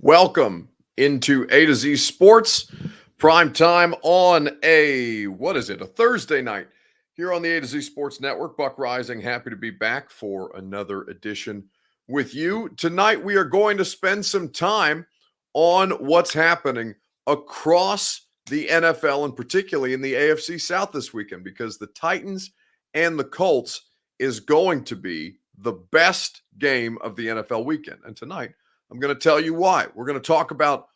Welcome into A to Z Sports prime time on a Thursday night here on the A to Z Sports Network. Buck Rising, happy to be back for another edition with you. Tonight, we are going to spend some time on what's happening across the NFL and particularly in the AFC South this weekend because the Titans and the Colts is going to be the best game of the NFL weekend. And tonight, I'm going to tell you why. We're going to talk about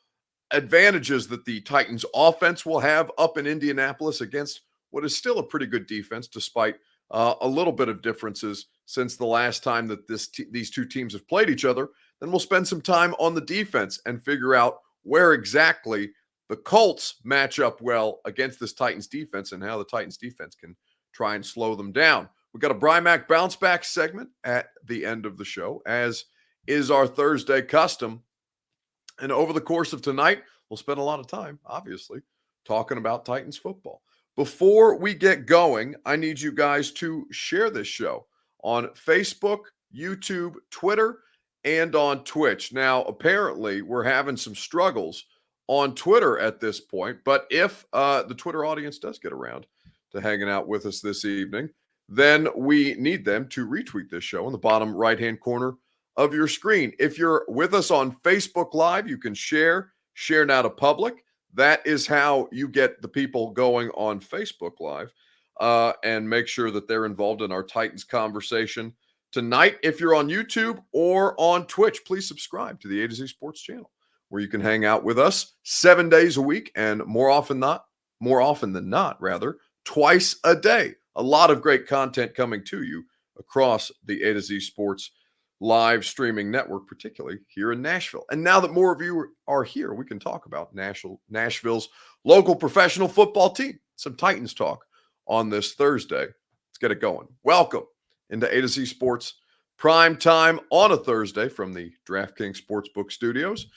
advantages that the Titans offense will have up in Indianapolis against what is still a pretty good defense, despite a little bit of differences since the last time that these two teams have played each other. Then we'll spend some time on the defense and figure out where exactly the Colts match up well against this Titans defense and how the Titans defense can try and slow them down. We've got a Brymac bounce back segment at the end of the show, as is our Thursday custom. And over the course of tonight, we'll spend a lot of time, obviously, talking about Titans football. Before we get going, I need you guys to share this show on Facebook, YouTube, Twitter, and on Twitch. Now, apparently, we're having some struggles on Twitter at this point, but if the Twitter audience does get around to hanging out with us this evening, then we need them to retweet this show in the bottom right-hand corner of your screen. If you're with us on Facebook Live, you can share now to public. That is how you get the people going on Facebook Live and make sure that they're involved in our Titans conversation tonight. If you're on YouTube or on Twitch, please subscribe to the A to Z Sports channel, where you can hang out with us 7 days a week and more often than not, twice a day. A lot of great content coming to you across the A to Z Sports live streaming network, particularly here in Nashville. And now that more of you are here, we can talk about Nashville's local professional football team. Some Titans talk on this Thursday. Let's get it going. Welcome into A to Z Sports prime time on a Thursday from the DraftKings Sportsbook Studios.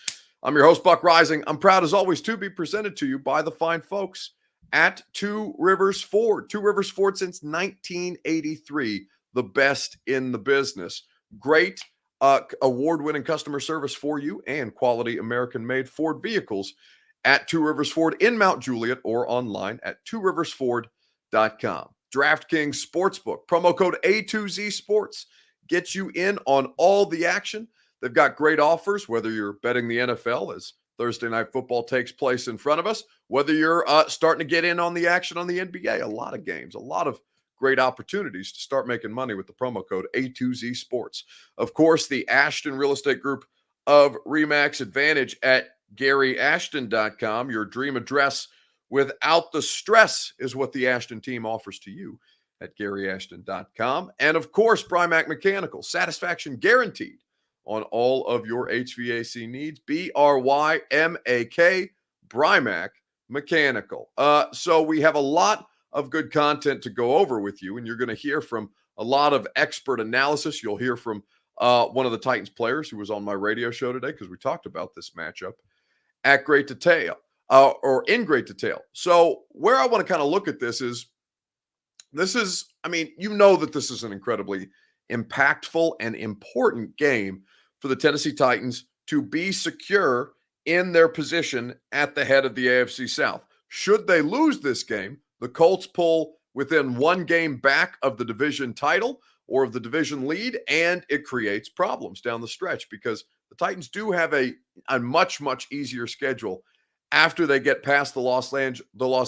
I'm your host, Buck Rising. I'm proud, as always, to be presented to you by the fine folks at Two Rivers Ford. Two Rivers Ford since 1983, the best in the business. Great award-winning customer service for you and quality American-made Ford vehicles at Two Rivers Ford in Mount Juliet or online at tworiversford.com. DraftKings Sportsbook, promo code A2Z Sports, gets you in on all the action. They've got great offers, whether you're betting the NFL as Thursday Night Football takes place in front of us, whether you're starting to get in on the action on the NBA, a lot of games, a lot of great opportunities to start making money with the promo code A2Z Sports. Of course, the Ashton Real Estate Group of RE/MAX Advantage at GaryAshton.com. Your dream address without the stress is what the Ashton team offers to you at GaryAshton.com. And of course, Brymac Mechanical, satisfaction guaranteed on all of your HVAC needs. BRYMAK, Brymac Mechanical. So we have a lot of good content to go over with you, and you're going to hear from a lot of expert analysis. You'll hear from one of the Titans players who was on my radio show today because we talked about this matchup in great detail. So where I want to kind of look at this is, you know that this is an incredibly impactful and important game for the Tennessee Titans to be secure in their position at the head of the AFC South. Should they lose this game, the Colts pull within one game back of the division title or of the division lead, and it creates problems down the stretch because the Titans do have a much, much easier schedule after they get past the Los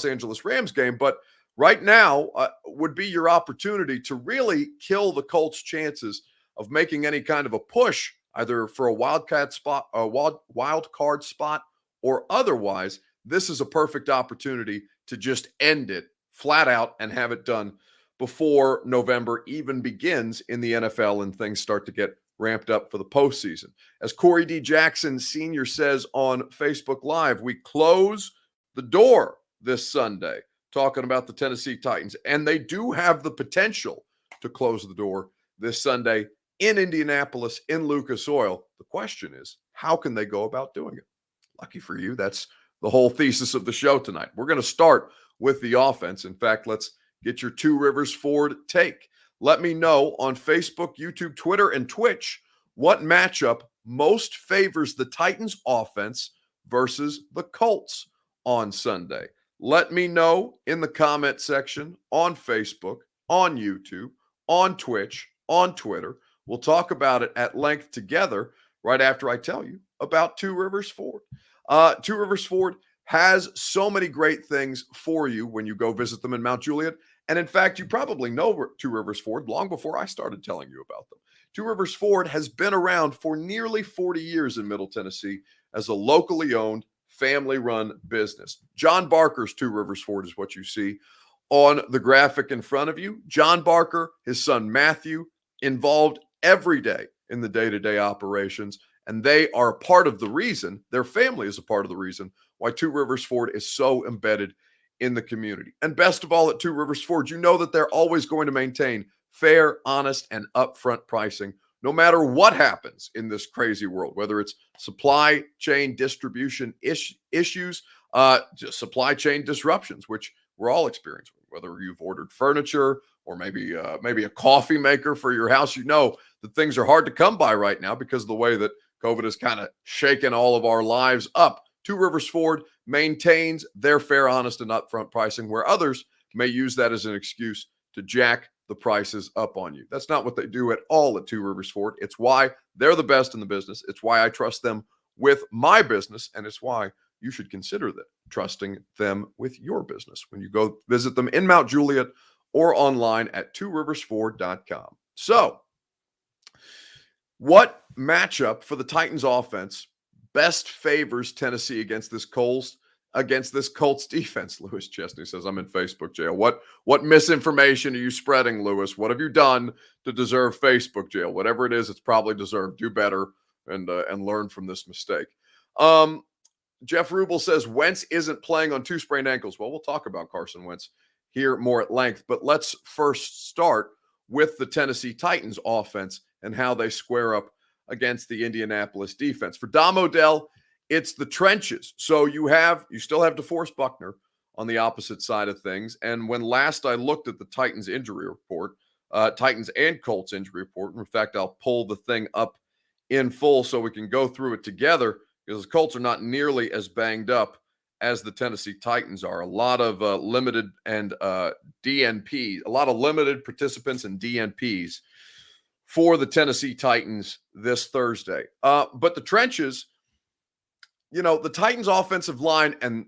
Angeles Rams game. But right now would be your opportunity to really kill the Colts' chances of making any kind of a push, either for a wild card spot or otherwise. This is a perfect opportunity to just end it flat out and have it done before November even begins in the NFL and things start to get ramped up for the postseason. As Corey D. Jackson Sr. says on Facebook Live, we close the door this Sunday talking about the Tennessee Titans, and they do have the potential to close the door this Sunday in Indianapolis, in Lucas Oil. The question is, how can they go about doing it? Lucky for you, that's the whole thesis of the show tonight. We're going to start with the offense. In fact, let's get your Two Rivers Ford take. Let me know on Facebook, YouTube, Twitter, and Twitch What matchup most favors the Titans offense versus the Colts on Sunday? Let me know in the comment section on Facebook, on YouTube, on Twitch, on Twitter. We'll talk about it at length together right after I tell you about Two Rivers Ford. Two Rivers Ford has so many great things for you when you go visit them in Mount Juliet. And in fact, you probably know Two Rivers Ford long before I started telling you about them. Two Rivers Ford has been around for nearly 40 years in Middle Tennessee as a locally owned, family-run business. John Barker's Two Rivers Ford is what you see on the graphic in front of you. John Barker, his son Matthew, involved every day in the day-to-day operations, and they are a part of the reason, their family is a part of the reason, why Two Rivers Ford is so embedded in the community. And best of all, at Two Rivers Ford, you know that they're always going to maintain fair, honest, and upfront pricing, no matter what happens in this crazy world, whether it's supply chain distribution issues, just supply chain disruptions, which we're all experiencing, whether you've ordered furniture or maybe a coffee maker for your house. You know that things are hard to come by right now because of the way that COVID has kind of shaken all of our lives up. Two Rivers Ford maintains their fair, honest, and upfront pricing, where others may use that as an excuse to jack the prices up on you. That's not what they do at all at Two Rivers Ford. It's why they're the best in the business. It's why I trust them with my business, and it's why you should consider that trusting them with your business when you go visit them in Mount Juliet or online at tworiversford.com. So, what matchup for the Titans offense best favors Tennessee against this Colts defense? Lewis Chesney says, I'm in Facebook jail. What misinformation are you spreading, Lewis? What have you done to deserve Facebook jail? Whatever it is, it's probably deserved. Do better and learn from this mistake. Jeff Rubel says Wentz isn't playing on two sprained ankles. Well, we'll talk about Carson Wentz here more at length, but let's first start with the Tennessee Titans offense and how they square up against the Indianapolis defense. For Dom Odell, it's the trenches. So you still have DeForest Buckner on the opposite side of things. And when last I looked at the Titans injury report, Titans and Colts injury report, in fact, I'll pull the thing up in full so we can go through it together, because the Colts are not nearly as banged up as the Tennessee Titans are. A lot of limited and DNP, a lot of limited participants and DNPs for the Tennessee Titans this Thursday. But the trenches, the Titans offensive line, and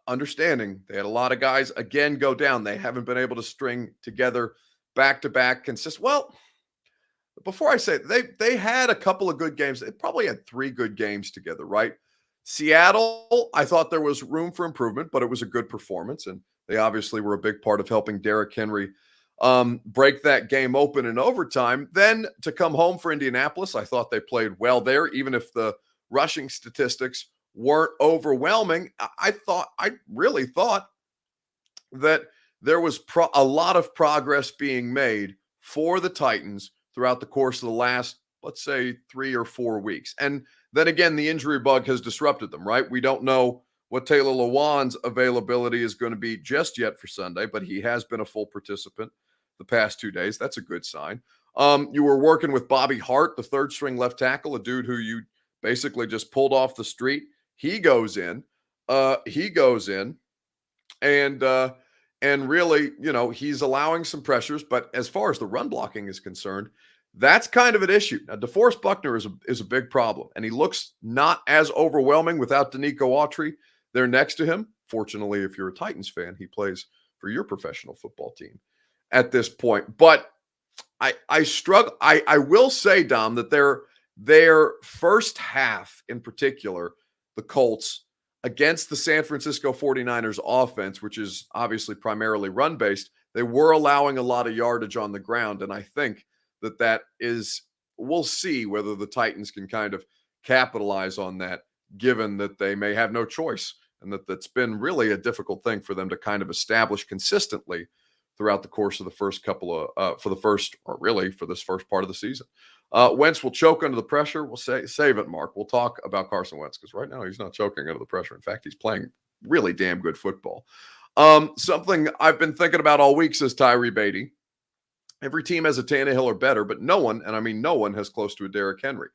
understanding they had a lot of guys again go down. They haven't been able to string together back-to-back consistent. Well, before I say it, they had a couple of good games. They probably had 3 good games together, right? Seattle, I thought there was room for improvement, but it was a good performance, and they obviously were a big part of helping Derrick Henry break that game open in overtime. Then to come home for Indianapolis, I thought they played well there, even if the rushing statistics weren't overwhelming. I really thought that there was a lot of progress being made for the Titans throughout the course of the last, let's say, 3 or 4 weeks. And then again, the injury bug has disrupted them, right? We don't know what Taylor Lewan's availability is going to be just yet for Sunday, but he has been a full participant the past 2 days. That's a good sign. You were working with Bobby Hart, the third string left tackle, a dude who you basically just pulled off the street. He goes in and really, he's allowing some pressures, but as far as the run blocking is concerned, that's kind of an issue. Now, DeForest Buckner is a big problem, and he looks not as overwhelming without Danico Autry there next to him. Fortunately, if you're a Titans fan, he plays for your professional football team at this point. But I struggle. I will say, Dom, that their first half in particular, the Colts, against the San Francisco 49ers offense, which is obviously primarily run-based, they were allowing a lot of yardage on the ground. And I think that is, we'll see whether the Titans can kind of capitalize on that, given that they may have no choice and that's been really a difficult thing for them to kind of establish consistently throughout the course of the first couple of, for this first part of the season. Wentz will choke under the pressure. We'll save it, Mark. We'll talk about Carson Wentz because right now he's not choking under the pressure. In fact, he's playing really damn good football. Something I've been thinking about all week, says Tyree Beatty, Every team has a Tannehill or better, but no one, and I mean no one, has close to a Derrick Henry.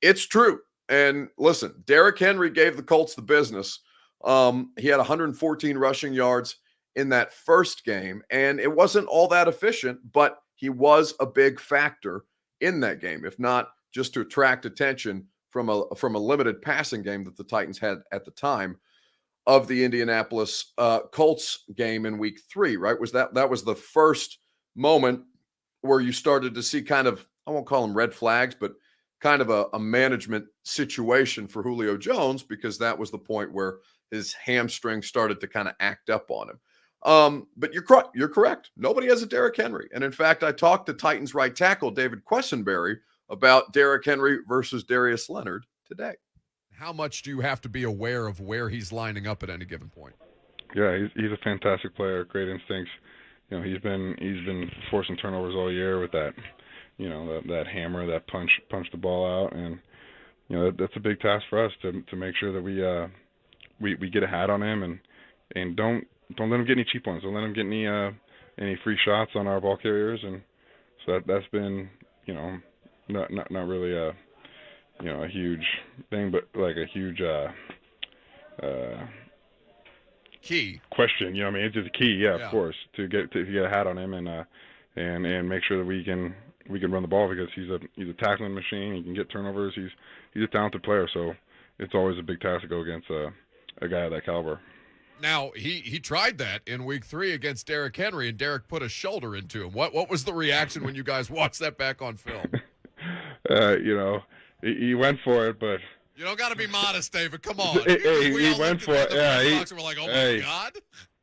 It's true. And listen, Derrick Henry gave the Colts the business. He had 114 rushing yards in that first game, and it wasn't all that efficient, but he was a big factor in that game, if not just to attract attention from a limited passing game that the Titans had at the time of the Indianapolis Colts game in Week 3. Right? That was the first moment where you started to see kind of, I won't call them red flags, but kind of a management situation for Julio Jones, because that was the point where his hamstring started to kind of act up on him. But you're correct. Nobody has a Derrick Henry. And in fact, I talked to Titans right tackle David Quessenberry about Derrick Henry versus Darius Leonard today. How much do you have to be aware of where he's lining up at any given point? Yeah, he's a fantastic player, great instincts. You know, he's been forcing turnovers all year with that, you know, that hammer, that punch the ball out, and you know that's a big task for us to make sure that we get a hat on him and don't let him get any cheap ones. Don't let him get any free shots on our ball carriers, and so that's been, you know, not really a, you know, a huge thing, but like a huge key question. You know what I mean? It's just a key, yeah, of course, to get a hat on him and make sure that we can run the ball, because he's a tackling machine. He can get turnovers. He's a talented player, so it's always a big task to go against a guy of that caliber. Now, he tried that in Week 3 against Derrick Henry, and Derrick put a shoulder into him. What was the reaction when you guys watched that back on film? You know, he went for it, but you don't got to be modest, David. Come on. He went for it. Yeah, we're like, oh my God.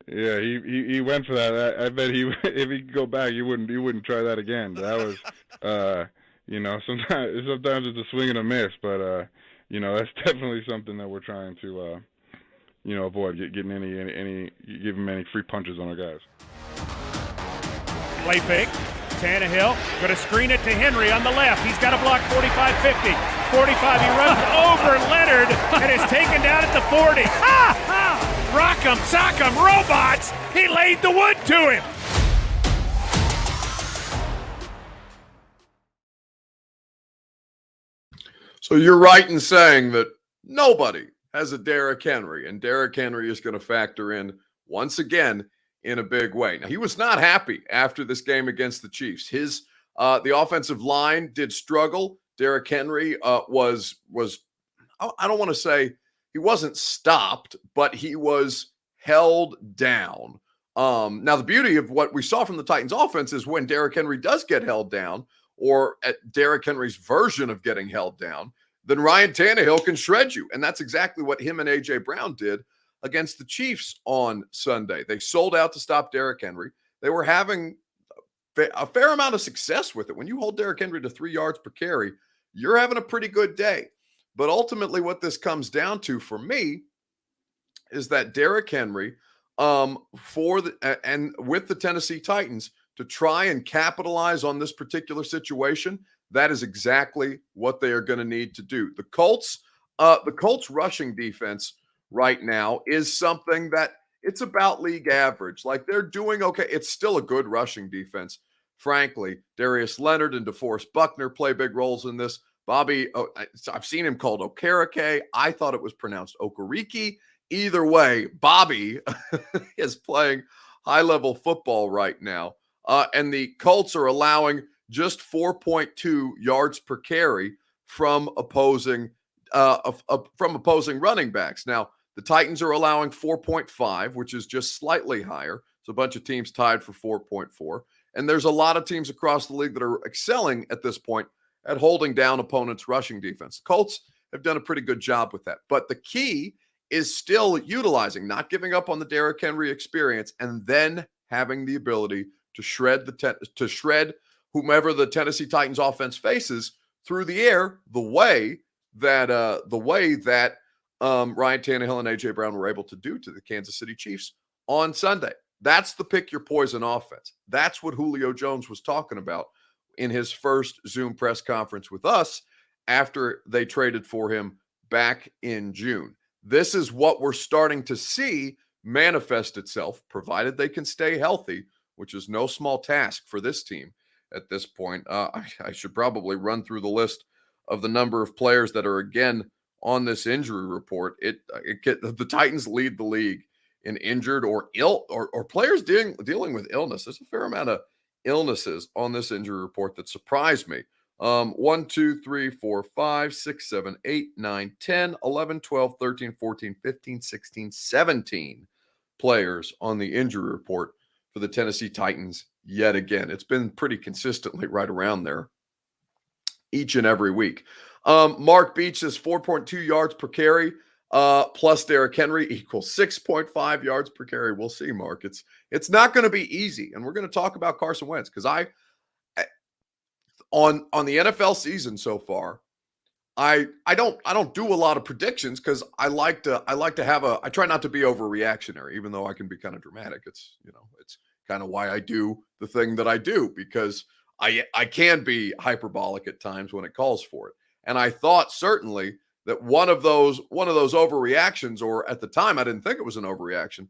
Yeah, he went for that. I bet if he could go back, he wouldn't try that again. That was, you know, sometimes it's a swing and a miss, but you know, that's definitely something that we're trying to, you know, avoid getting any give him any free punches on our guys. Play fake. Tannehill going to screen it to Henry on the left. He's got to block 45-50. 45, he runs over Leonard and is taken down at the 40. Rock'em, sock'em, robots! He laid the wood to him. So you're right in saying that nobody has a Derrick Henry, and Derrick Henry is going to factor in once again in a big way. Now, he was not happy after this game against the Chiefs. The offensive line did struggle. Derrick Henry was I don't want to say he wasn't stopped, but he was held down. Now, the beauty of what we saw from the Titans offense is when Derrick Henry does get held down, or at Derrick Henry's version of getting held down, then Ryan Tannehill can shred you. And that's exactly what him and A.J. Brown did against the Chiefs on Sunday. They sold out to stop Derrick Henry. They were having a fair amount of success with it. When you hold Derrick Henry to 3 yards per carry, you're having a pretty good day. But ultimately what this comes down to for me is that Derrick Henry and with the Tennessee Titans, to try and capitalize on this particular situation, that is exactly what they are going to need to do. The Colts rushing defense right now is something that it's about league average. Like, they're doing okay. It's still a good rushing defense, frankly. Darius Leonard and DeForest Buckner play big roles in this. Bobby, I've seen him called Okereke. I thought it was pronounced Okereke. Either way, Bobby is playing high-level football right now. And the Colts are allowing just 4.2 yards per carry from opposing running backs. Now, the Titans are allowing 4.5, which is just slightly higher. So a bunch of teams tied for 4.4. And there's a lot of teams across the league that are excelling at this point at holding down opponents' rushing defense. The Colts have done a pretty good job with that. But the key is still utilizing, not giving up on the Derrick Henry experience, and then having the ability to shred whomever the Tennessee Titans offense faces through the air, the way that Ryan Tannehill and A.J. Brown were able to do to the Kansas City Chiefs on Sunday. That's the pick your poison offense. That's what Julio Jones was talking about in his first Zoom press conference with us after they traded for him back in June. This is what we're starting to see manifest itself, provided they can stay healthy, which is no small task for this team. at this point. I should probably run through the list of the number of players that are again on this injury report. The Titans lead the league in injured or ill or players dealing with illness. There's a fair amount of illnesses on this injury report that surprised me. 1, 2, 3, 4, 5, 6, 7, 8, 9, 10, 11, 12, 13, 14, 15, 16, 17 players on the injury report for the Tennessee Titans yet again. It's been pretty consistently right around there each and every week. Mark Beach says 4.2 yards per carry plus Derrick Henry equals 6.5 yards per carry. We'll see, Mark. It's not going to be easy, and we're going to talk about Carson Wentz because on the NFL season so far, I don't do a lot of predictions because I try not to be overreactionary, even though I can be kind of dramatic. It's kind of why I do the thing that I do, because I can be hyperbolic at times when it calls for it. And I thought certainly that one of those overreactions, or at the time I didn't think it was an overreaction,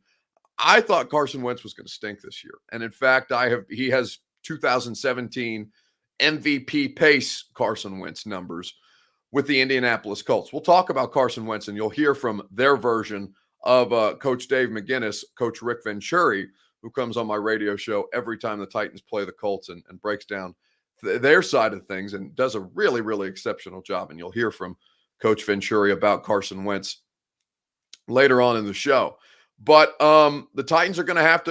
I thought Carson Wentz was going to stink this year. And in fact, he has 2017 MVP pace Carson Wentz numbers with the Indianapolis Colts. We'll talk about Carson Wentz, and you'll hear from their version of Coach Dave McGinnis, Coach Rick Venturi, who comes on my radio show every time the Titans play the Colts and breaks down their side of things and does a really, really exceptional job. And you'll hear from Coach Venturi about Carson Wentz later on in the show. But the Titans are going to have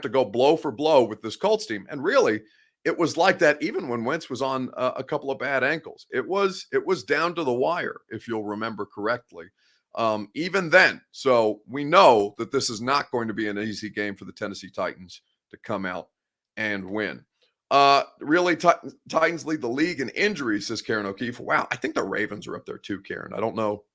to go blow for blow with this Colts team. And really, it was like that even when Wentz was on a couple of bad ankles. It was down to the wire, if you'll remember correctly, even then. So we know that this is not going to be an easy game for the Tennessee Titans to come out and win. Really, Titans lead the league in injuries, says Karen O'Keefe. Wow, I think the Ravens are up there too, Karen. I don't know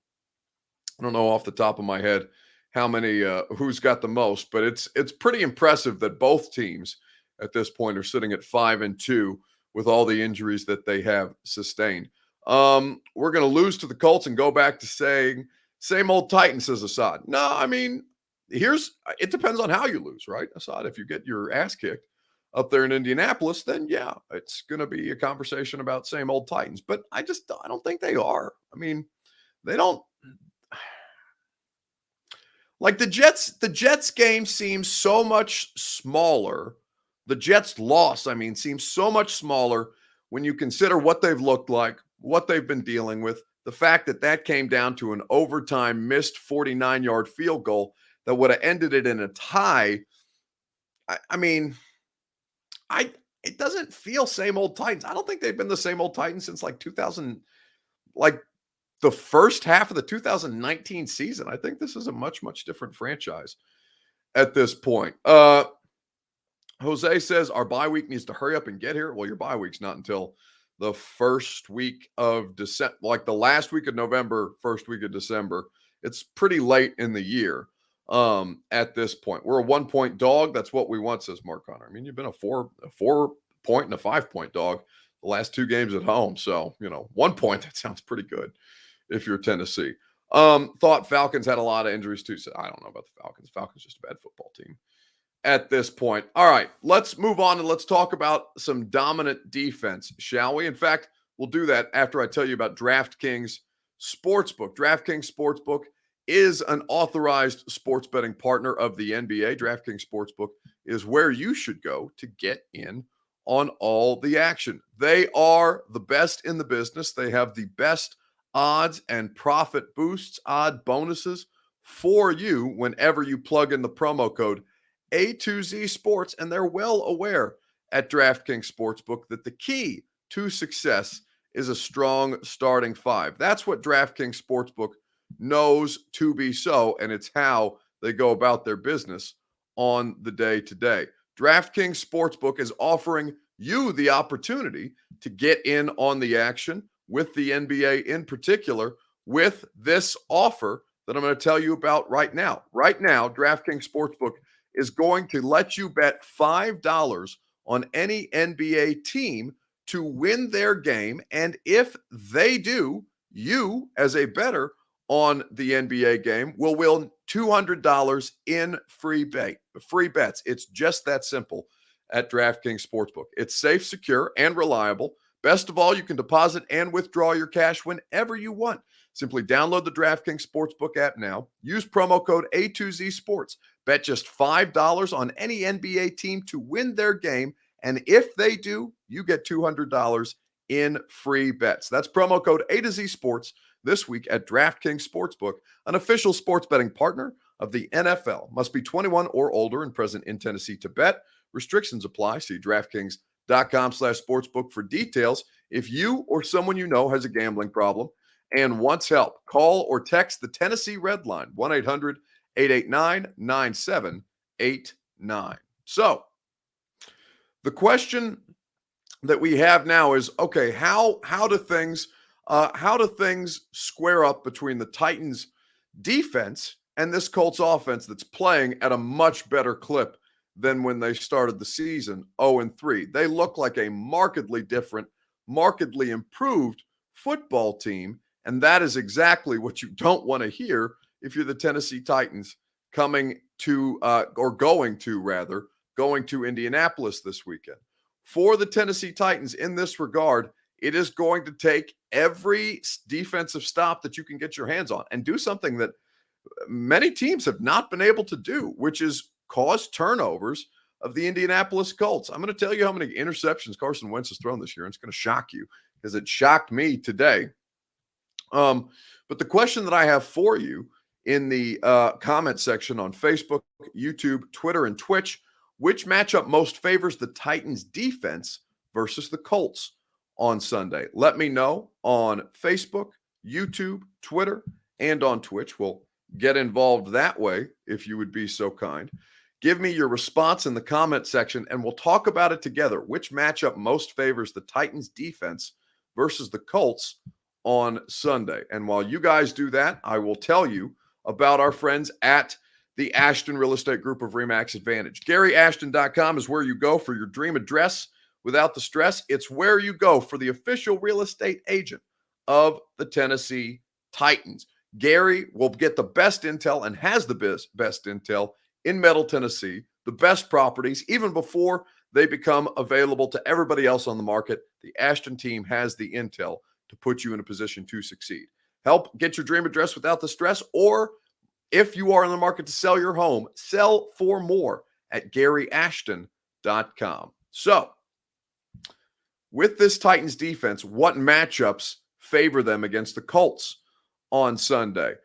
off the top of my head how many, who's got the most, but it's pretty impressive that both teams at this point are sitting at 5-2 with all the injuries that they have sustained. We're going to lose to the Colts and go back to saying same old Titans, says Assad. No, I mean, it depends on how you lose, right, Assad? If you get your ass kicked up there in Indianapolis, then yeah, it's going to be a conversation about same old Titans. But I don't think they are. I mean, they don't. Like the Jets game seems so much smaller. The Jets loss, seems so much smaller when you consider what they've looked like, what they've been dealing with, the fact that came down to an overtime missed 49-yard field goal that would have ended it in a tie. It doesn't feel same old Titans. I don't think they've been the same old Titans since like 2000, like the first half of the 2019 season. I think this is a much, much different franchise at this point. Jose says our bye week needs to hurry up and get here. Well, your bye week's not until the first week of December, like the last week of November, first week of December. It's pretty late in the year at this point. We're a 1-point dog. That's what we want, says Mark Connor. I mean, you've been a 4-point and a 5-point dog the last 2 games at home. So, 1 point, that sounds pretty good if you're Tennessee. Thought Falcons had a lot of injuries too. So I don't know about the Falcons. Falcons just a bad football team at this point. All right, let's move on and let's talk about some dominant defense, shall we? In fact, we'll do that after I tell you about DraftKings Sportsbook. DraftKings Sportsbook is an authorized sports betting partner of the NBA. DraftKings Sportsbook is where you should go to get in on all the action. They are the best in the business. They have the best odds and profit boosts, odd bonuses for you whenever you plug in the promo code A2Z Sports, and they're well aware at DraftKings Sportsbook that the key to success is a strong starting 5. That's what DraftKings Sportsbook knows to be so, and it's how they go about their business on the day-to-day. DraftKings Sportsbook is offering you the opportunity to get in on the action with the NBA in particular with this offer that I'm going to tell you about right now. Right now, DraftKings Sportsbook is going to let you bet $5 on any NBA team to win their game. And if they do, you as a bettor on the NBA game will win $200 in free bets. It's just that simple at DraftKings Sportsbook. It's safe, secure, and reliable. Best of all, you can deposit and withdraw your cash whenever you want. Simply download the DraftKings Sportsbook app now. Use promo code A2Z Sports. Bet just $5 on any NBA team to win their game. And if they do, you get $200 in free bets. That's promo code A2Z Sports this week at DraftKings Sportsbook, an official sports betting partner of the NFL. Must be 21 or older and present in Tennessee to bet. Restrictions apply. See DraftKings.com/sportsbook for details. If you or someone you know has a gambling problem and wants help, call or text the Tennessee Red Line, 1-800-889-9789. So the question that we have now is, okay, how do things square up between the Titans defense and this Colts offense that's playing at a much better clip than when they started the season 0-3. They look like a markedly different, markedly improved football team, and that is exactly what you don't want to hear if you're the Tennessee Titans going to Indianapolis this weekend. For the Tennessee Titans in this regard, it is going to take every defensive stop that you can get your hands on and do something that many teams have not been able to do, which is cause turnovers of the Indianapolis Colts. I'm going to tell you how many interceptions Carson Wentz has thrown this year, and it's going to shock you because it shocked me today. But the question that I have for you in the comment section on Facebook, YouTube, Twitter, and Twitch, which matchup most favors the Titans defense versus the Colts on Sunday? Let me know on Facebook, YouTube, Twitter, and on Twitch. We'll get involved that way if you would be so kind. Give me your response in the comment section, and we'll talk about it together. Which matchup most favors the Titans defense versus the Colts on Sunday? And while you guys do that, I will tell you about our friends at the Ashton Real Estate Group of RE/MAX Advantage. GaryAshton.com is where you go for your dream address without the stress. It's where you go for the official real estate agent of the Tennessee Titans. Gary will get the best intel and has the best intel in Middle Tennessee, the best properties, even before they become available to everybody else on the market. The Ashton team has the intel to put you in a position to succeed. Help get your dream address without the stress, or if you are in the market to sell your home, sell for more at GaryAshton.com. So, with this Titans defense, what matchups favor them against the Colts on Sunday?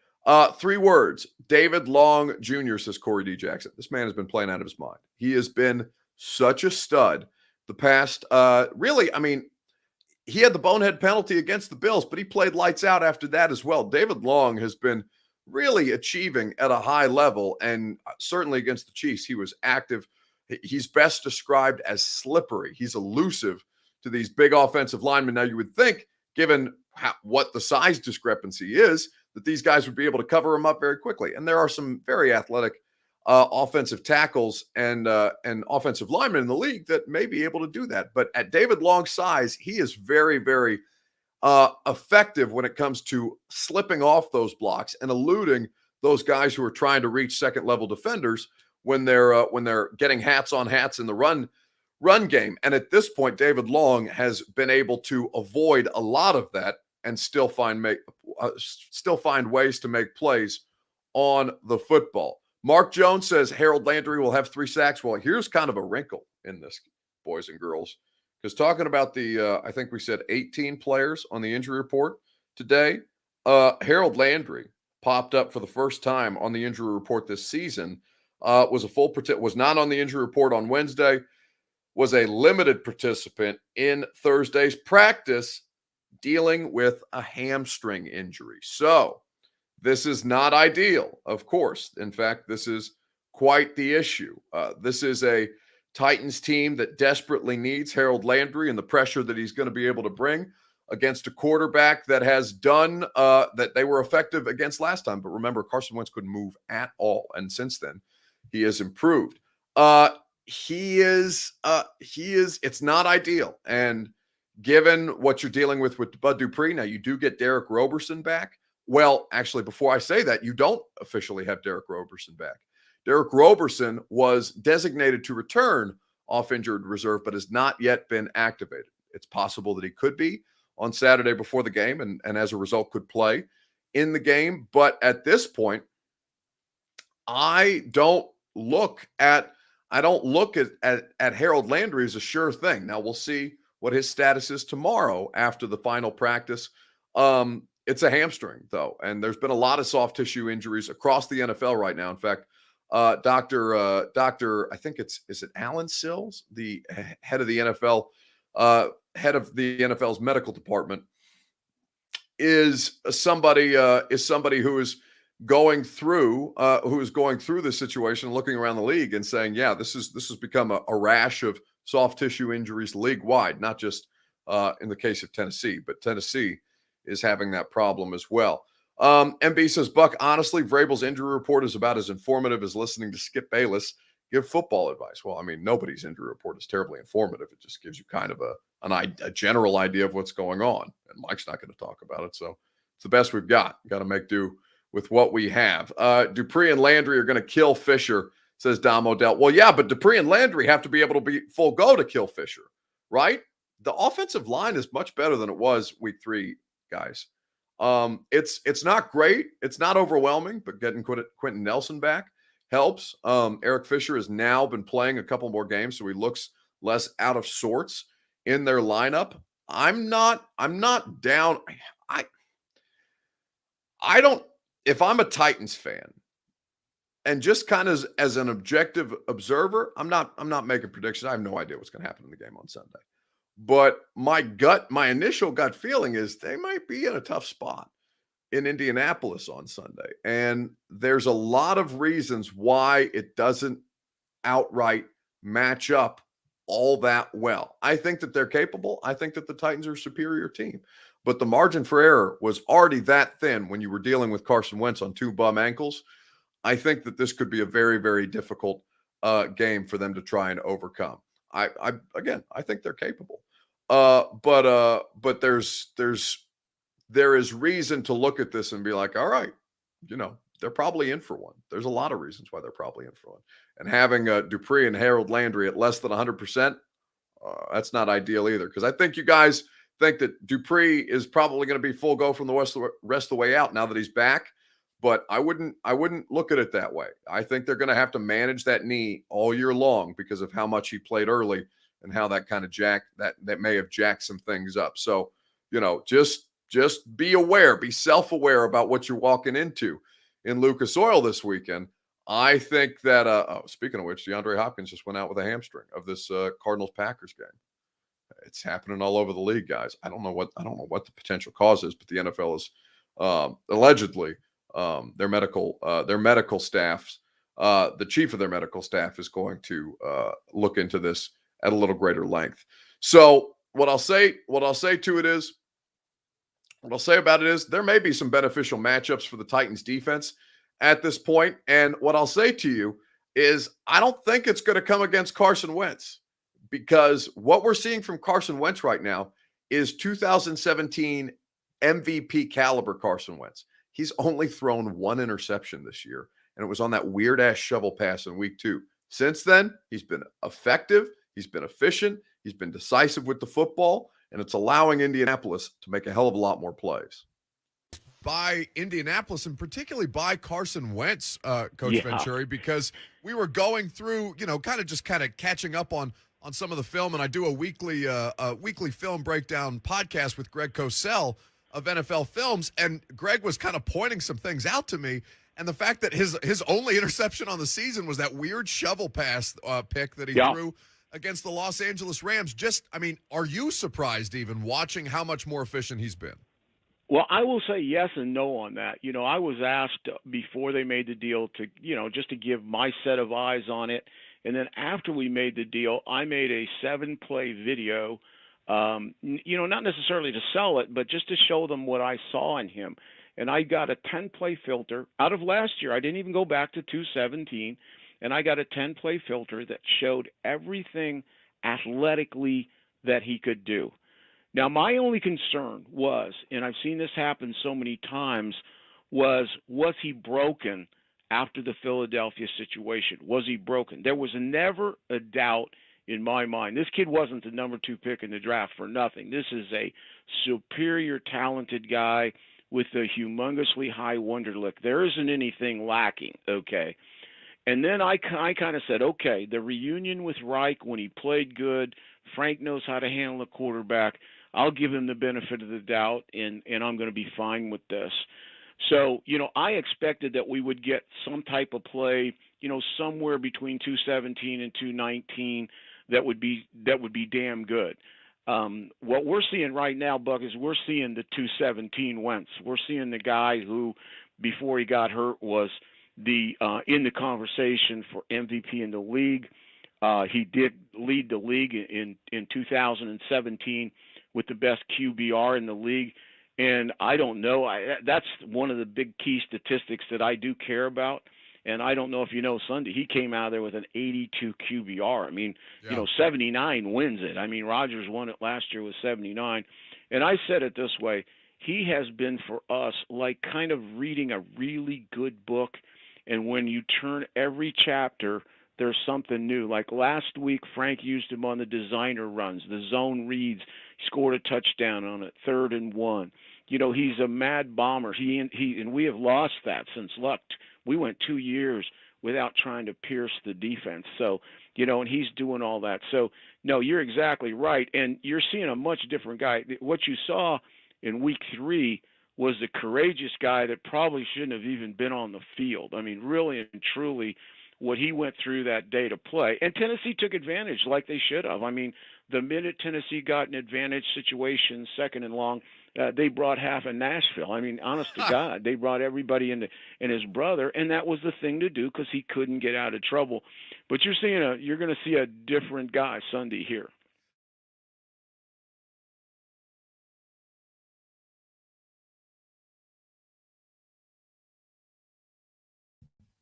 3 words. David Long Jr., says Corey D. Jackson. This man has been playing out of his mind. He has been such a stud the past, he had the bonehead penalty against the Bills, but he played lights out after that as well. David Long has been really achieving at a high level, and certainly against the Chiefs, he was active. He's best described as slippery. He's elusive to these big offensive linemen. Now, you would think, given what the size discrepancy is, that these guys would be able to cover him up very quickly. And there are some very athletic offensive tackles and offensive linemen in the league that may be able to do that. But at David Long's size, he is very, very effective when it comes to slipping off those blocks and eluding those guys who are trying to reach second-level defenders when they're getting hats on hats in the run game. And at this point, David Long has been able to avoid a lot of that and still find ways to make plays on the football. Mark Jones says Harold Landry will have 3 sacks. Well, here's kind of a wrinkle in this, boys and girls, because talking about the, I think we said 18 players on the injury report today, Harold Landry popped up for the first time on the injury report this season, was not on the injury report on Wednesday, was a limited participant in Thursday's practice, dealing with a hamstring injury. So this is not ideal, of course. In fact, this is quite the issue. This is a Titans team that desperately needs Harold Landry and the pressure that he's going to be able to bring against a quarterback that has done that they were effective against last time. But remember, Carson Wentz couldn't move at all. And since then, he has improved. It's not ideal. And given what you're dealing with Bud Dupree, now you do get Derek Roberson back. Well, actually, before I say that, you don't officially have Derek Roberson back. Derek Roberson was designated to return off injured reserve, but has not yet been activated. It's possible that he could be on Saturday before the game and as a result could play in the game. But at this point, I don't look at Harold Landry as a sure thing. Now we'll see what his status is tomorrow after the final practice. It's a hamstring though, and there's been a lot of soft tissue injuries across the NFL right now. In fact, Doctor, I think is it Alan Sills, the head of the NFL, head of the NFL's medical department, is somebody who is going through the situation, looking around the league and saying, yeah, this has become a rash of soft tissue injuries league wide, not just in the case of Tennessee, but Tennessee is having that problem as well. MB says, Buck, honestly, Vrabel's injury report is about as informative as listening to Skip Bayless give football advice. Well, I mean, nobody's injury report is terribly informative. It just gives you kind of a general idea of what's going on. And Mike's not going to talk about it. So it's the best we've got. Got to make do with what we have. Dupree and Landry are going to kill Fisher, says Dom Odell. Well, yeah, but Dupree and Landry have to be able to be full go to kill Fisher, right? The offensive line is much better than it was week 3, guys. It's not great. It's not overwhelming, but getting Quentin Nelson back helps. Eric Fisher has now been playing a couple more games, so he looks less out of sorts in their lineup. I'm not down. I don't, if I'm a Titans fan and just kind of as an objective observer, I'm not making predictions. I have no idea what's going to happen in the game on Sunday. But my initial gut feeling is they might be in a tough spot in Indianapolis on Sunday. And there's a lot of reasons why it doesn't outright match up all that well. I think that they're capable. I think that the Titans are a superior team. But the margin for error was already that thin when you were dealing with Carson Wentz on 2 bum ankles. I think that this could be a very, very difficult game for them to try and overcome. I think they're capable. But there is reason to look at this and be like, all right, they're probably in for one. There's a lot of reasons why they're probably in for one. And having Dupree and Harold Landry at less than 100%, that's not ideal either. Because I think you guys think that Dupree is probably going to be full go from the rest of the way out now that he's back. But I wouldn't look at it that way. I think they're going to have to manage that knee all year long because of how much he played early and how that kind of that may have jacked some things up. So, just be aware, be self-aware about what you're walking into in Lucas Oil this weekend. I think that, speaking of which, DeAndre Hopkins just went out with a hamstring of this Cardinals-Packers game. It's happening all over the league, guys. I don't know what the potential cause is, but the NFL is allegedly their medical staffs, the chief of their medical staff is going to look into this at a little greater length. So what I'll say about it is there may be some beneficial matchups for the Titans defense at this point. And what I'll say to you is I don't think it's going to come against Carson Wentz, because what we're seeing from Carson Wentz right now is 2017 MVP caliber Carson Wentz. He's only thrown 1 interception this year, and it was on that weird-ass shovel pass in week 2. Since then, he's been effective. He's been efficient. He's been decisive with the football, and it's allowing Indianapolis to make a hell of a lot more plays. By Indianapolis, and particularly by Carson Wentz, Coach Venturi, because we were going through, kind of catching up on some of the film, and I do a weekly film breakdown podcast with Greg Cosell of NFL Films, and Greg was kind of pointing some things out to me, and the fact that his only interception on the season was that weird shovel pass pick that he threw against the Los Angeles Rams. Are you surprised even watching how much more efficient he's been? Well, I will say yes and no on that. I was asked before they made the deal to, just to give my set of eyes on it. And then after we made the deal, I made a 7-play video, not necessarily to sell it, but just to show them what I saw in him. And I got a 10-play filter out of last year. I didn't even go back to 2017. And I got a 10-play filter that showed everything athletically that he could do. Now, my only concern was, and I've seen this happen so many times, was he broken after the Philadelphia situation? Was he broken? There was never a doubt in my mind. This kid wasn't the number 2 pick in the draft for nothing. This is a superior, talented guy with a humongously high Wonderlic. There isn't anything lacking, okay? And then I kind of said, okay, the reunion with Reich when he played good, Frank knows how to handle a quarterback. I'll give him the benefit of the doubt, and I'm going to be fine with this. So, I expected that we would get some type of play, somewhere between 217 and 219 that would be damn good. What we're seeing right now, Buck, is we're seeing the 217 Wentz. We're seeing the guy who, before he got hurt, was in the conversation for MVP in the league. He did lead the league in 2017 with the best QBR in the league. And I don't know, that's one of the big key statistics that I do care about. And I don't know if you know, Sunday, he came out of there with an 82 QBR. I mean, 79 wins it. I mean, Rodgers won it last year with 79. And I said it this way, he has been for us like kind of reading a really good book. And when you turn every chapter, there's something new. Like last week, Frank used him on the designer runs, the zone reads. He scored a touchdown on it, 3rd and 1. He's a mad bomber. And we have lost that since Luck. We went 2 years without trying to pierce the defense. So, and he's doing all that. So, no, you're exactly right. And you're seeing a much different guy. What you saw in week 3 was the courageous guy that probably shouldn't have even been on the field. I mean, really and truly, what he went through that day to play. And Tennessee took advantage like they should have. I mean, the minute Tennessee got an advantage situation, 2nd and long, they brought half of Nashville. I mean, honest to God, they brought everybody in and his brother, and that was the thing to do because he couldn't get out of trouble. But you're going to see a different guy Sunday here.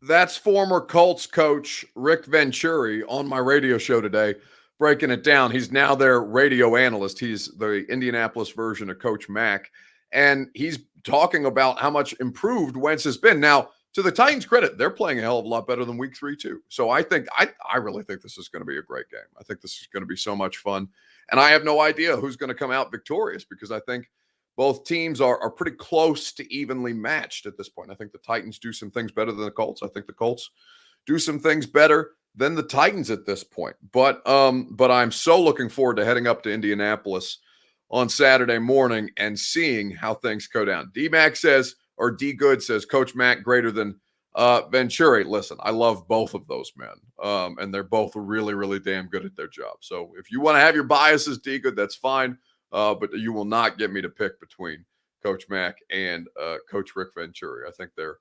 That's former Colts coach Rick Venturi on my radio show today, breaking it down. He's now their radio analyst. He's the Indianapolis version of Coach Mack, and he's talking about how much improved Wentz has been. Now, to the Titans' credit, they're playing a hell of a lot better than week 3 too. So I really think this is going to be a great game. I think this is going to be so much fun, and I have no idea who's going to come out victorious because I think both teams are pretty close to evenly matched at this point. I think the Titans do some things better than the Colts. I think the Colts do some things better than the Titans at this point. But I'm so looking forward to heading up to Indianapolis on Saturday morning and seeing how things go down. D-Mac says, or D-Good says, Coach Mack greater than Venturi. Listen, I love both of those men, and they're both really, really damn good at their job. So if you want to have your biases, D-Good, that's fine. But you will not get me to pick between Coach Mack and Coach Rick Venturi. I think they're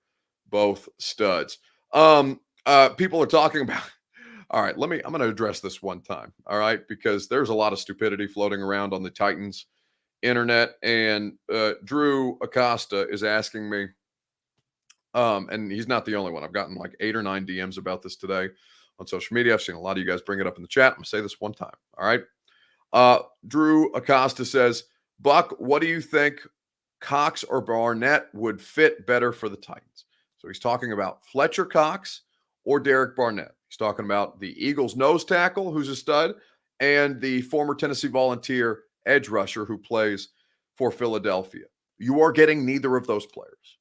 both studs. People are talking about. All right, I'm going to address this one time. All right, because there's a lot of stupidity floating around on the Titans internet, and Drew Acosta is asking me, and he's not the only one. I've gotten like 8 or 9 DMs about this today on social media. I've seen a lot of you guys bring it up in the chat. I'm going to say this one time. All right. Drew Acosta says, Buck, what do you think Cox or Barnett would fit better for the Titans? So he's talking about Fletcher Cox or Derek Barnett. He's talking about the Eagles nose tackle, who's a stud, and the former Tennessee Volunteer edge rusher who plays for Philadelphia. You are getting neither of those players.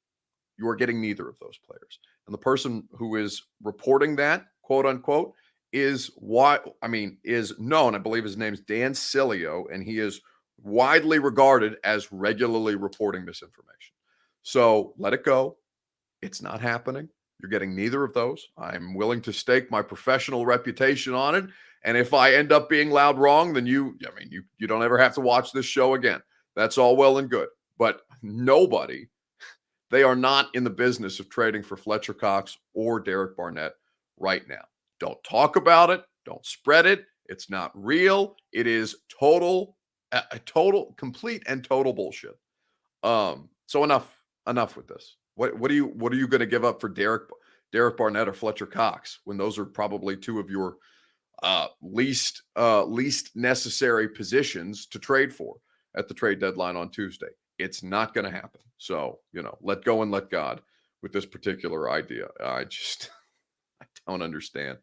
You are getting neither of those players. And the person who is reporting that, quote unquote, is known. I believe his name's Dan Cilio, and he is widely regarded as regularly reporting misinformation. So let it go. It's not happening. You're getting neither of those. I'm willing to stake my professional reputation on it. And if I end up being loud wrong, then you don't ever have to watch this show again. That's all well and good. But they are not in the business of trading for Fletcher Cox or Derek Barnett right now. Don't talk about it. Don't spread it. It's not real. It is complete and total bullshit. So enough with this. What are you going to give up for Derek Barnett or Fletcher Cox when those are probably two of your least necessary positions to trade for at the trade deadline on Tuesday? It's not going to happen. So, let go and let God with this particular idea. I don't understand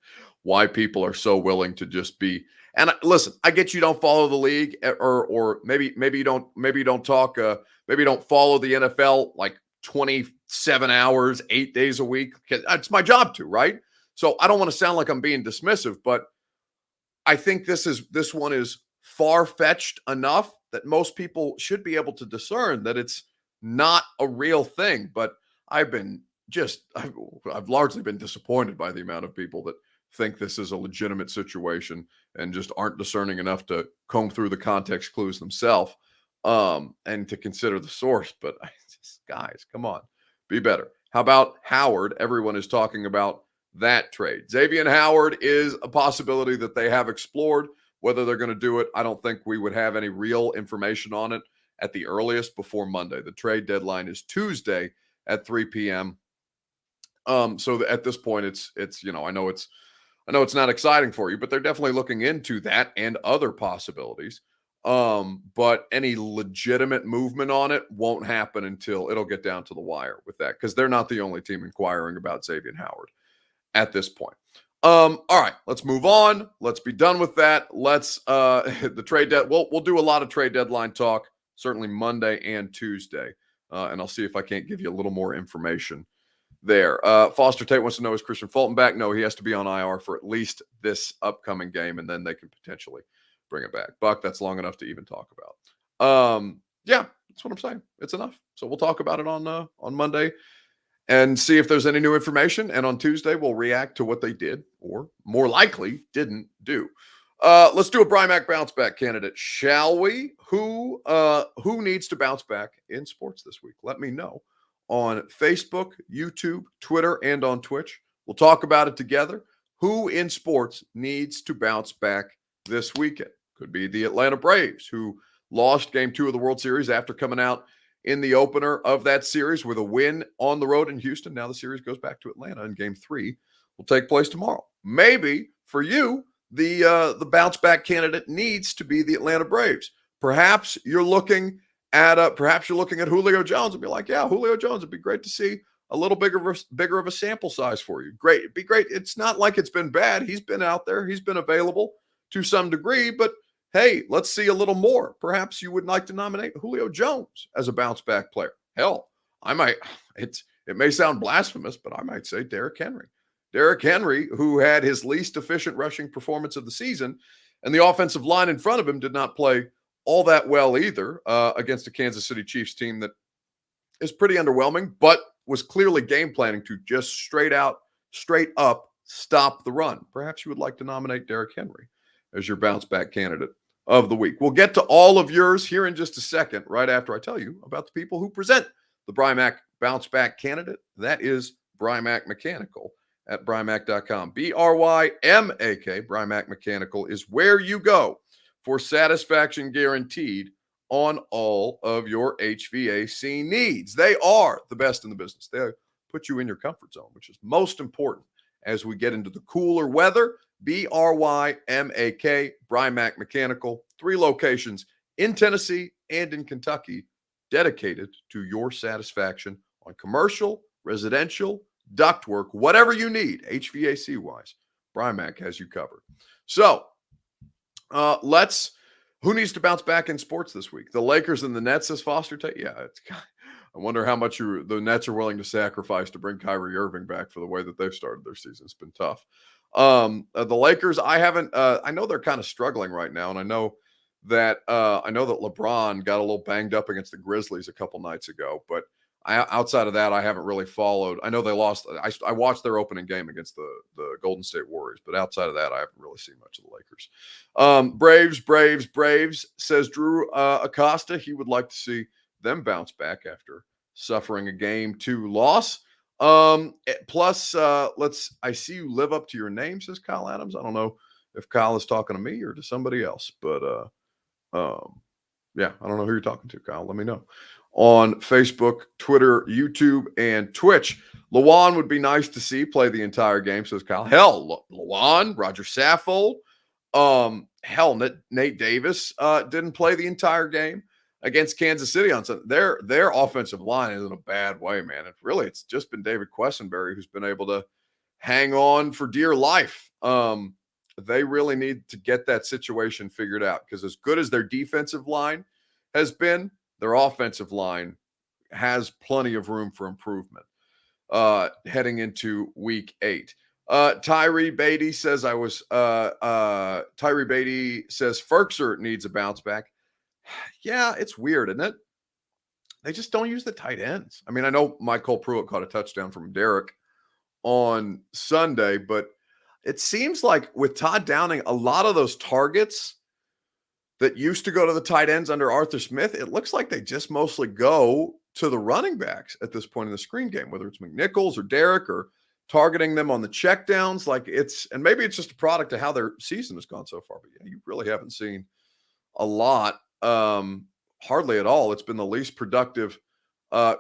why people are so willing to just be. And listen, I get you don't follow the league, or maybe you don't talk, maybe you don't follow the NFL like 27 hours, 8 days a week. It's my job to, right? So I don't want to sound like I'm being dismissive, but I think this one is far-fetched enough that most people should be able to discern that it's not a real thing. But I've largely been disappointed by the amount of people that think this is a legitimate situation and just aren't discerning enough to comb through the context clues themselves, and to consider the source. But guys, come on, be better. How about Howard? Everyone is talking about that trade. Xavier Howard is a possibility that they have explored. Whether they're going to do it, I don't think we would have any real information on it at the earliest before Monday. The trade deadline is Tuesday at 3 p.m. So at this point, it's I know it's not exciting for you, but they're definitely looking into that and other possibilities. But any legitimate movement on it won't happen until it'll get down to the wire with that, because they're not the only team inquiring about Xavier Howard at this point. All right, let's move on. Let's be done with that. Let's the trade we'll do a lot of trade deadline talk, certainly Monday and Tuesday. And I'll see if I can't give you a little more information there. Foster Tate wants to know, is Christian Fulton back? No, he has to be on IR for at least this upcoming game, and then they can potentially bring it back. Buck, that's long enough to even talk about. Yeah, that's what I'm saying. It's enough. So we'll talk about it on Monday and see if there's any new information. And on Tuesday, we'll react to what they did, or more likely didn't do. Let's do a Brian Mack bounce back candidate, shall we? Who needs to bounce back in sports this week? Let me know on Facebook, YouTube, Twitter, and on Twitch. We'll talk about it together. Who in sports needs to bounce back this weekend? Could be the Atlanta Braves, who lost Game 2 of the World Series after coming out in the opener of that series with a win on the road in Houston. Now the series goes back to Atlanta, and Game 3 will take place tomorrow. Maybe for you, the bounce back candidate needs to be the Atlanta Braves. Perhaps you're looking at Julio Jones and be like, yeah, Julio Jones, it'd be great to see a little bigger of a sample size for you. Great. It'd be great. It's not like it's been bad. He's been out there. He's been available to some degree, but hey, let's see a little more. Perhaps you would like to nominate Julio Jones as a bounce back player. Hell, it may sound blasphemous, but I might say Derrick Henry. Derrick Henry, who had his least efficient rushing performance of the season, and the offensive line in front of him did not play all that well either, against a Kansas City Chiefs team that is pretty underwhelming, but was clearly game planning to just straight up stop the run. Perhaps you would like to nominate Derrick Henry as your bounce back candidate of the week. We'll get to all of yours here in just a second, right after I tell you about the people who present the Brian Mack bounce back candidate. That is Brian Mack Mechanical at BrianMack.com. BRYMAK, Brian Mack Mechanical, is where you go for satisfaction guaranteed on all of your HVAC needs. They are the best in the business. They put you in your comfort zone, which is most important as we get into the cooler weather. BRYMAK, Brian Mack Mechanical, 3 locations in Tennessee and in Kentucky, dedicated to your satisfaction on commercial, residential, ductwork, whatever you need, HVAC-wise. Brian Mack has you covered. So, who needs to bounce back in sports this week? The Lakers and the Nets, says Foster Tate. Yeah, I wonder how much the Nets are willing to sacrifice to bring Kyrie Irving back for the way that they've started their season. It's been tough. The Lakers, I know they're kind of struggling right now, and I know that LeBron got a little banged up against the Grizzlies a couple nights ago, but outside of that, I haven't really followed. I know they lost. I watched their opening game against the Golden State Warriors, but outside of that, I haven't really seen much of the Lakers. Braves, says Drew Acosta. He would like to see them bounce back after suffering a Game 2 loss. Plus, I see you live up to your name, says Kyle Adams. I don't know if Kyle is talking to me or to somebody else, but yeah, I don't know who you're talking to, Kyle. Let me know on Facebook, Twitter, YouTube, and Twitch. Lawan would be nice to see play the entire game, says Kyle. Hell, Lawan, Roger Saffold, Nate Davis didn't play the entire game against Kansas City on Sunday. Their offensive line is in a bad way, man. It's just been David Quessenberry who's been able to hang on for dear life. They really need to get that situation figured out, because as good as their defensive line has been, their offensive line has plenty of room for improvement heading into week 8. Tyree Beatty says Tyree Beatty says Ferkser needs a bounce back. Yeah, it's weird, isn't it? They just don't use the tight ends. I mean, I know Michael Pruitt caught a touchdown from Derek on Sunday, but it seems like with Todd Downing, a lot of those targets that used to go to the tight ends under Arthur Smith, it looks like they just mostly go to the running backs at this point in the screen game, whether it's McNichols or Derek or targeting them on the checkdowns. And maybe it's just a product of how their season has gone so far. But yeah, you really haven't seen a lot, hardly at all. It's been the least productive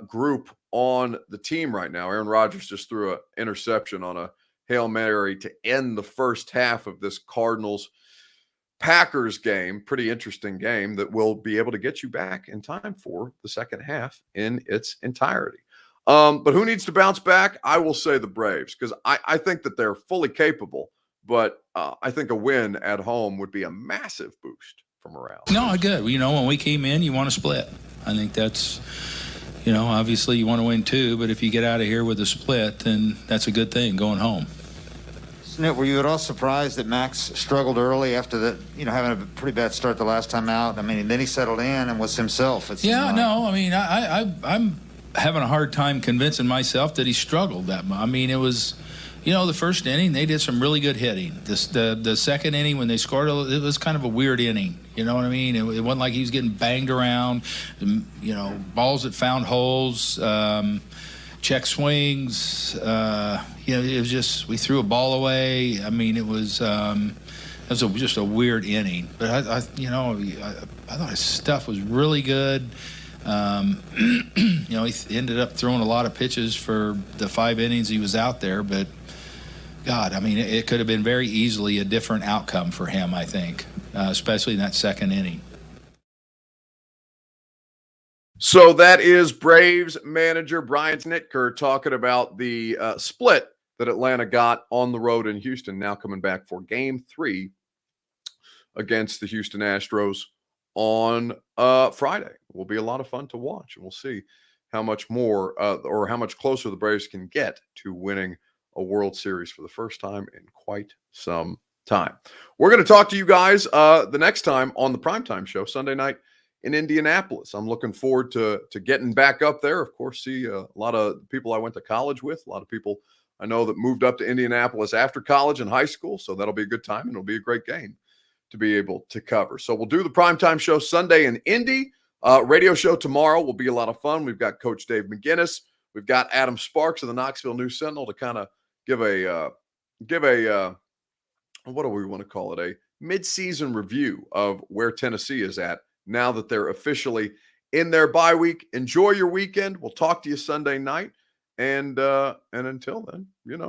group on the team right now. Aaron Rodgers just threw an interception on a Hail Mary to end the first half of this Cardinals-Packers game. Pretty interesting game that will be able to get you back in time for the second half in its entirety. But who needs to bounce back? I will say the Braves, because I think that they're fully capable, but I think a win at home would be a massive boost for morale. No, good. When we came in, you want to split. I think that's, obviously you want to win 2, but if you get out of here with a split, then that's a good thing going home. Were you at all surprised that Max struggled early after having a pretty bad start the last time out? I mean, then he settled in and was himself. I'm having a hard time convincing myself that he struggled that much. I mean, it was, the first inning, they did some really good hitting. The second inning when they scored, it was kind of a weird inning. You know what I mean? It wasn't like he was getting banged around, balls that found holes, check swings. It was just, we threw a ball away. I mean, it was just a weird inning. But I thought his stuff was really good. He ended up throwing a lot of pitches for the 5 innings he was out there. But God, I mean, it could have been very easily a different outcome for him, I think, especially in that second inning. So that is Braves manager Brian Snitker talking about the split that Atlanta got on the road in Houston, now coming back for Game 3 against the Houston Astros on Friday. Will be a lot of fun to watch, and we'll see how much more or how much closer the Braves can get to winning a World Series for the first time in quite some time. We're going to talk to you guys the next time on the Primetime Show, Sunday night in Indianapolis. I'm looking forward to getting back up there. Of course, see a lot of people I went to college with, a lot of people I know that moved up to Indianapolis after college and high school. So that'll be a good time, and it'll be a great game to be able to cover. So we'll do the Primetime Show Sunday in Indy. Radio show tomorrow will be a lot of fun. We've got Coach Dave McGinnis. We've got Adam Sparks of the Knoxville News Sentinel to kind of give a what do we want to call it? A mid-season review of where Tennessee is at now that they're officially in their bye week. Enjoy your weekend. We'll talk to you Sunday night. And until then, keep